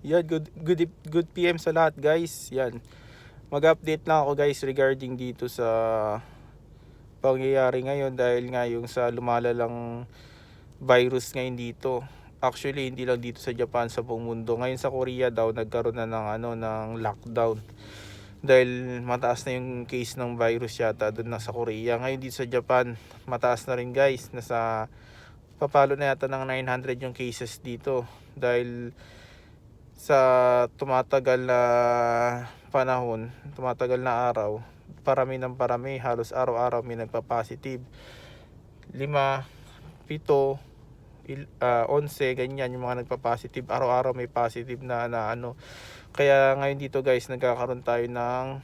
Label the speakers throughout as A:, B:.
A: Yan, good PM sa lahat guys. Yan. Mag-update lang ako guys regarding dito sa pangyayari ngayon dahil nga yung sa lumalalang virus ngayon dito. Actually, hindi lang dito sa Japan, sa buong mundo. Ngayon sa Korea daw nagkaroon na ng lockdown. Dahil mataas na yung case ng virus yata doon na sa Korea. Ngayon dito sa Japan, mataas na rin guys. Nasa papalo na yata ng 900 yung cases dito. Dahil sa tumatagal na panahon, tumatagal na araw, parami ng parami, halos araw-araw may nagpa-positive. 5, 7, 11, ganyan yung mga nagpa-positive. Araw-araw may positive na ano. Kaya ngayon dito guys, nagkakaroon tayo ng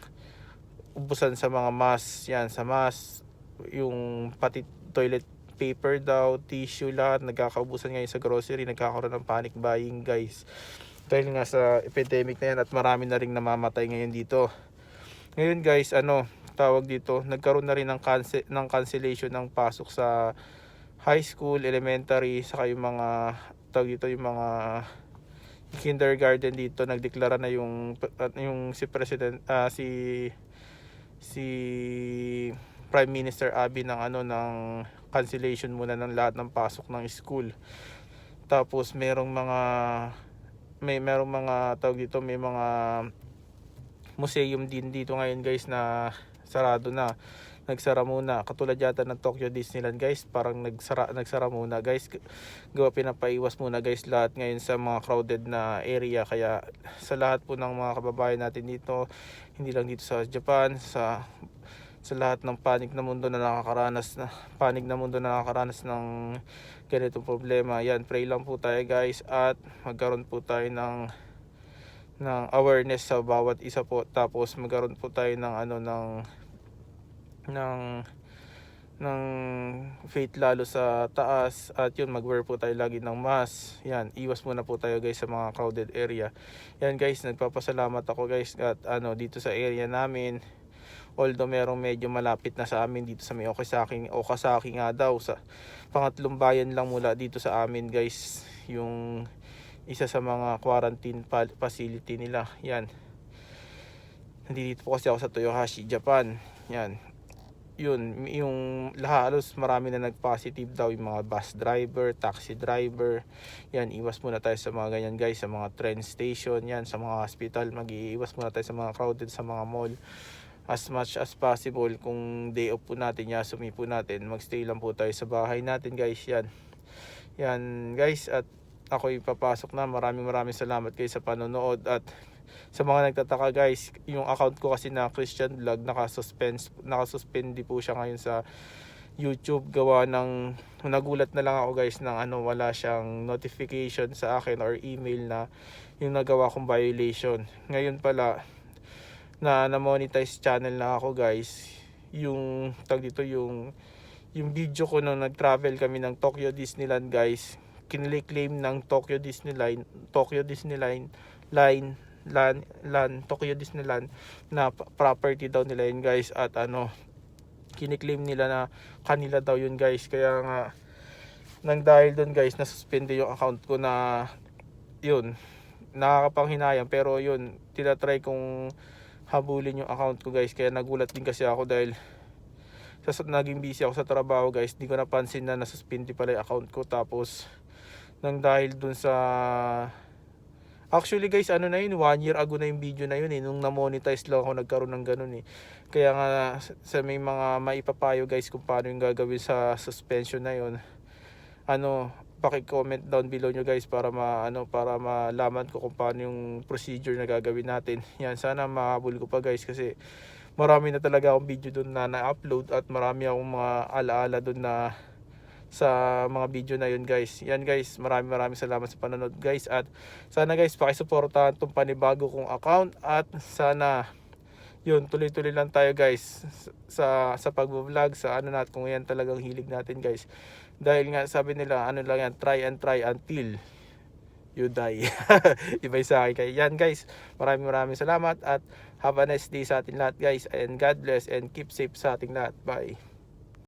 A: ubusan sa mga mask. Yan, sa mask, yung pati toilet paper daw, tissue, lahat nagkakaubusan ngayon sa grocery. Nagkakaroon ng panic buying guys, dahil nga sa epidemic na yan, at marami na ring namamatay ngayon dito. Ngayon guys, tawag dito, nagkaroon na rin ng cancellation ng pasok sa high school, elementary, saka yung mga tawag dito, yung mga kindergarten dito. Nagdeklara na yung si President si Prime Minister Abe ng ng cancellation muna ng lahat ng pasok ng school. Tapos merong mga tawag dito, may mga museum din dito ngayon guys na sarado na, nagsara muna. Katulad yata ng Tokyo Disneyland guys, parang nagsara muna guys. Gawa pinapaiwas muna guys lahat ngayon sa mga crowded na area. Kaya sa lahat po ng mga kababayan natin dito, hindi lang dito sa Japan, sa lahat ng panig na mundo na nakakaranas ng ganitong problema. Yan, pray lang po tayo guys, at magkaroon po tayo ng awareness sa bawat isa po. Tapos magkaroon po tayo ng ng faith lalo sa taas, at yun, mag-wear po tayo lagi ng mask. Yan, iwas muna po tayo guys sa mga crowded area. Yan guys, nagpapasalamat ako guys at dito sa area namin, although merong medyo malapit na sa amin dito sa may Okasaki nga daw, sa pangatlong bayan lang mula dito sa amin guys, yung isa sa mga quarantine facility nila. Yan, nandito po kasi ako sa Toyohashi, Japan. Yan, yun, yung halos marami na nag-positive daw, yung mga bus driver, taxi driver. Yan, iwas muna tayo sa mga ganyan guys, sa mga train station, yan, sa mga hospital. Mag-iiwas muna tayo sa mga crowded, sa mga mall. As much as possible, kung day off po natin, yasumi po natin, magstay lang po tayo sa bahay natin guys. Yan guys, at ako ipapasok na. Maraming salamat guys sa panonood. At sa mga nagtataka guys, yung account ko kasi na Christian Vlog, nakasuspend po siya ngayon sa YouTube. Gawa ng, nagulat na lang ako guys ng wala siyang notification sa akin or email na yung nagawa kong violation. Ngayon pala na monetize channel na ako guys, yung tag dito, yung video ko nung nag-travel kami ng Tokyo Disneyland guys, kinle-claim ng Tokyo Disneyland na property daw nila yun guys. At kiniklaim nila na kanila daw yun guys. Kaya nga, nang dahil doon guys, nasuspende yung account ko na yun. Nakakapanghinayang, pero yun, tinatry kong habulin yung account ko guys. Kaya nagulat din kasi ako dahil naging busy ako sa trabaho guys. Di ko napansin na nasuspende pala yung account ko. Tapos nang dahil dun sa, actually guys, na yun, 1 year ago na yung video na yun nung na-monetize lang ako, nagkaroon ng ganun Kaya nga, sa may mga maipapayo guys kung paano yung gagawin sa suspension na yun, paki-comment down below nyo guys, para malaman ko kung paano yung procedure na gagawin natin. Yan, sana mahabol ko pa guys, kasi marami na talaga akong video doon na na-upload, at marami akong mga alaala doon na sa mga video na yun guys. Yan guys, maraming salamat sa panonood guys, at sana guys pakisuportahan tong panibago kong account, at sana yun, tuloy-tuloy lang tayo guys sa pag-vlog, sa natin, kung yan talagang hilig natin guys. Dahil nga sabi nila, lang yan, try and try until you die. Iba sa akin. Kaya yan guys, maraming salamat, at have a nice day sa atin lahat guys, and God bless, and keep safe sa ating lahat. Bye.